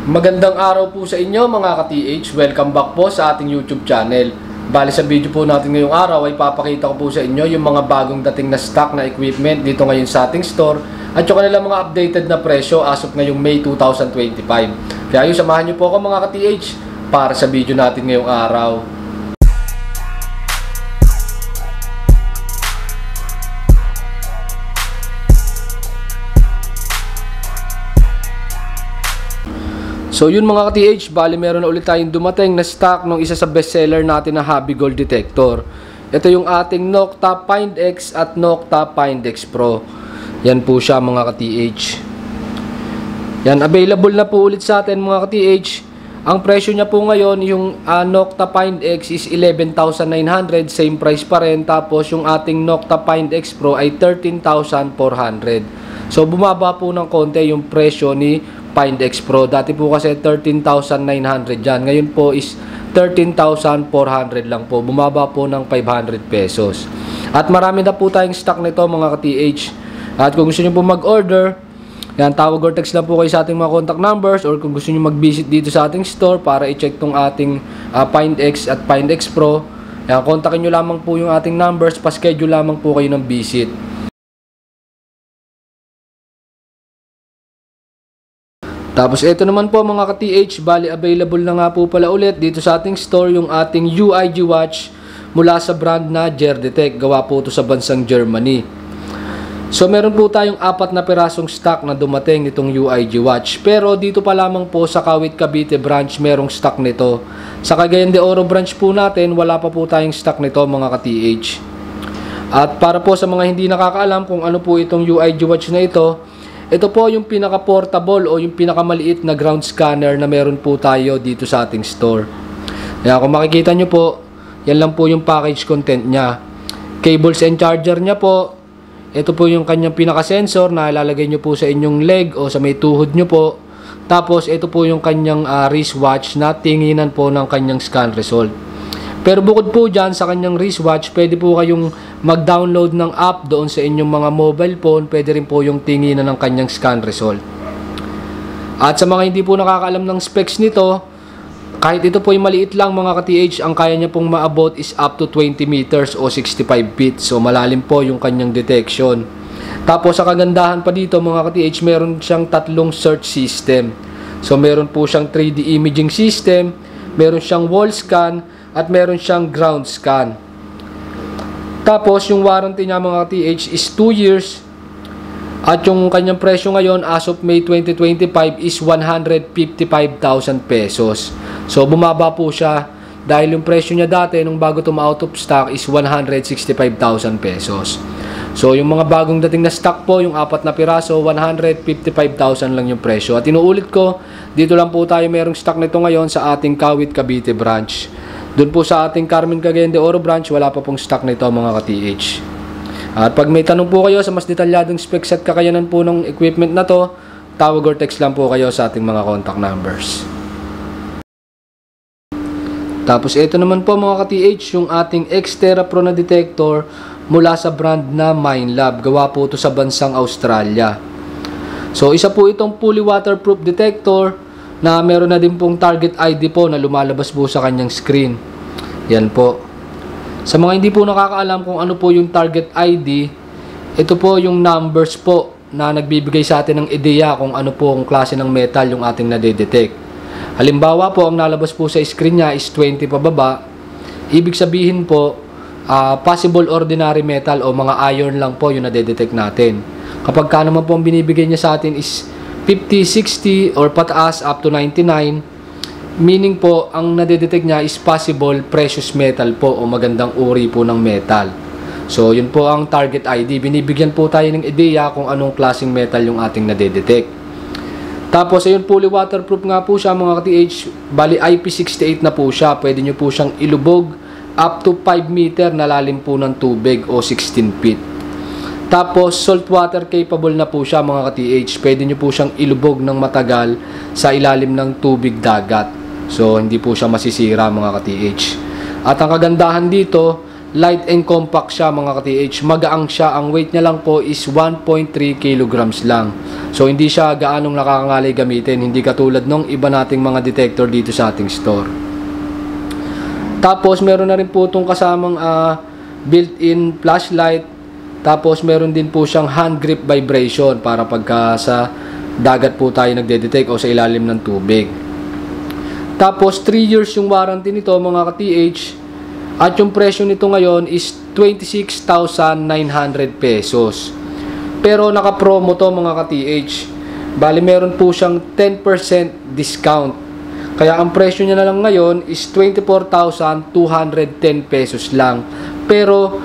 Magandang araw po sa inyo mga ka-TH. Welcome back po sa ating YouTube channel. Bali sa video po natin ngayong araw ay papakita ko po sa inyo yung mga bagong dating na stock na equipment dito ngayon sa ating store at yung kanilang mga updated na presyo as of ngayong May 2025. Kaya yung samahan nyo po ako mga ka-TH para sa video natin ngayong araw. So yun mga ka-TH, bali meron na ulit tayong dumating na stock ng isa sa bestseller natin na Hobby Gold Detector. Ito yung ating Nokta Find X at Nokta Find X Pro. Yan po siya mga ka-TH. Yan, available na po ulit sa atin mga ka-TH. Ang presyo niya po ngayon, yung Nokta Find X is 11,900, same price pa rin. Tapos yung ating Nokta Find X Pro ay 13,400. So bumaba po ng konti yung presyo ni Find X Pro. Dati po kasi 13,900 yan. Ngayon po is 13,400 lang po. Bumaba po ng 500 pesos. At marami na po tayong stock nito mga ka-TH. At kung gusto nyo po mag-order, yan, tawag or text lang po kayo sa ating mga contact numbers, or kung gusto nyo mag-visit dito sa ating store para i-check tong ating Find X at Find X Pro, yan, kontakin nyo lamang po yung ating numbers, pa-schedule lamang po kayo ng visit. Tapos ito naman po mga ka-TH, bali available na nga po pala ulit dito sa ating store yung ating UIG watch mula sa brand na Gerdetech. Gawa po ito sa bansang Germany. So meron po tayong 4 na pirasong stock na dumating nitong UIG watch. Pero dito pa lamang po sa Kawit Cavite branch merong stock nito. Sa Cagayan de Oro branch po natin wala pa po tayong stock nito mga ka-TH. At para po sa mga hindi nakakaalam kung ano po itong UIG watch na ito po yung pinaka-portable o yung pinakamaliit na ground scanner na meron po tayo dito sa ating store. Kaya kung makikita nyo po, yan lang po yung package content nya. Cables and charger nya po. Ito po yung kanyang pinaka-sensor na ilalagay nyo po sa inyong leg o sa may tuhod nyo po. Tapos ito po yung kanyang wristwatch na tinginan po ng kanyang scan result. Pero bukod po dyan sa kanyang wristwatch, pwede po kayong mag-download ng app doon sa inyong mga mobile phone. Pwede rin po yung tinginan ng kanyang scan result. At sa mga hindi po nakakaalam ng specs nito, kahit ito po yung maliit lang mga ka-TH, ang kaya niya pong maabot is up to 20 meters o 65 feet. So malalim po yung kanyang detection. Tapos sa kagandahan pa dito mga ka-TH, meron siyang 3 search system. So meron po siyang 3D imaging system, meron siyang wall scan, at meron siyang ground scan. Tapos yung warranty niya mga TH is 2 years. At yung kanyang presyo ngayon as of May 2025 is 155,000 pesos. So bumaba po siya dahil yung presyo niya dati nung bago ito ma-out of stock is 165,000 pesos. So yung mga bagong dating na stock po, yung 4 na piraso, 155,000 lang yung presyo. At inuulit ko, dito lang po tayo merong stock nito ngayon sa ating Kawit Cavite branch. Doon po sa ating Carmen Cagayan de Oro branch, wala pa pong stock nito mga ka-TH. At pag may tanong po kayo sa mas detalyadong specs at kakayanan po ng equipment na to, tawag or text lang po kayo sa ating mga contact numbers. Tapos ito naman po mga ka-TH, yung ating Xterra Pro na detector mula sa brand na Minelab. Gawa po ito sa bansang Australia. So isa po itong fully waterproof detector na meron na din pong target ID po na lumalabas po sa kanyang screen. Yan po. Sa mga hindi po nakakaalam kung ano po yung target ID, ito po yung numbers po na nagbibigay sa atin ng ideya kung ano po ang klase ng metal yung ating nadedetect. Halimbawa po, ang nalabas po sa screen niya is 20 pababa. Ibig sabihin po, possible ordinary metal o mga iron lang po yung nadedetect natin. Kapag ka naman po ang binibigay niya sa atin is 50, 60 or pataas up to 99, meaning po ang nadedetect niya is possible precious metal po o magandang uri po ng metal. So yun po ang target ID. Binibigyan po tayo ng ideya kung anong klaseng metal yung ating nadedetect. Tapos ayun, fully waterproof nga po siya mga ka-TH. Bali IP68 na po siya. Pwede nyo po siyang ilubog up to 5 meter na lalim po ng tubig o 16 feet. Tapos saltwater capable na po siya mga ka-TH. Pwede nyo po siyang ilubog ng matagal sa ilalim ng tubig dagat. So hindi po siya masisira mga ka-TH. At ang kagandahan dito, light and compact siya mga ka-TH. Magaang siya. Ang weight niya lang po is 1.3 kilograms lang. So hindi siya gaanong nakakangalay gamitin. Hindi katulad nung iba nating mga detector dito sa ating store. Tapos meron na rin po itong kasamang built-in flashlight. Tapos meron din po siyang hand grip vibration para pagka sa dagat po tayo nagde-detect o sa ilalim ng tubig. Tapos 3 years yung warranty nito mga ka-TH. At yung presyo nito ngayon is 26,900 pesos. Pero naka-promo to mga ka-TH. Bali meron po siyang 10% discount. Kaya ang presyo niya na lang ngayon is 24,210 pesos lang. Pero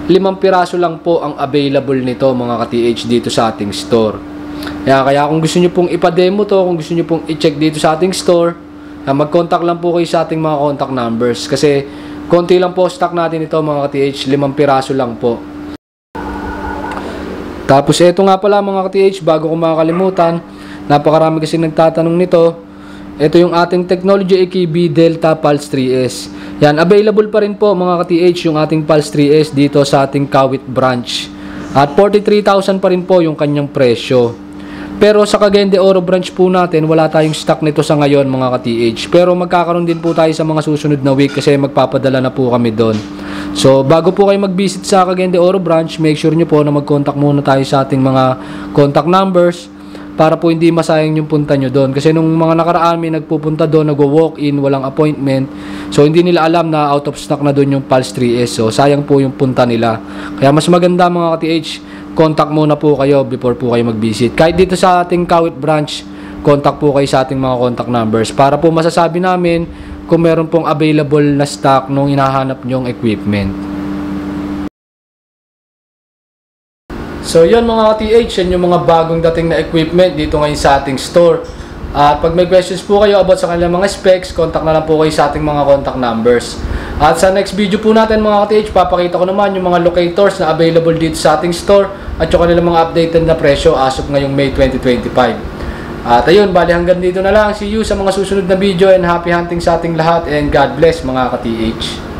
5 piraso lang po ang available nito mga ka-TH dito sa ating store. Kaya kung gusto niyo pong ipa-demo to, kung gusto niyo pong i-check dito sa ating store, mag-contact lang po kayo sa ating mga contact numbers. Kasi konti lang po stock natin ito mga ka-TH, 5 piraso lang po. Tapos ito nga pala mga ka-TH, bago ko makakalimutan, napakarami kasi nagtatanong nito. Ito yung ating Technology AKB Delta Pulse 3S. Yan, available pa rin po mga ka-TH yung ating Pulse 3S dito sa ating Kawit branch. At 43,000 pa rin po yung kanyang presyo. Pero sa Cagayan de Oro branch po natin, wala tayong stock nito sa ngayon mga ka-TH. Pero magkakaroon din po tayo sa mga susunod na week kasi magpapadala na po kami doon. So bago po kayo mag-visit sa Cagayan de Oro branch, make sure nyo po na mag-contact muna tayo sa ating mga contact numbers para po hindi masayang yung punta nyo doon. Kasi nung mga nakaraan may nagpupunta doon, nag-walk-in, walang appointment. So hindi nila alam na out of stock na doon yung Pulse 3S. So sayang po yung punta nila. Kaya mas maganda mga ka-TH, contact muna po kayo before po kayo mag-visit. Kahit dito sa ating Kawit branch, contact po kayo sa ating mga contact numbers para po masasabi namin kung meron pong available na stock nung hinahanap nyong equipment. So yun mga ka-TH, yan yung mga bagong dating na equipment dito ngayon sa ating store. At pag may questions po kayo about sa kanilang mga specs, contact na lang po kayo sa ating mga contact numbers. At sa next video po natin mga ka-TH, papakita ko naman yung mga locators na available dito sa ating store at yung kanilang mga updated na presyo as of ngayong May 2025. At ayun, bali hanggang dito na lang. See you sa mga susunod na video and happy hunting sa ating lahat and God bless mga ka-TH.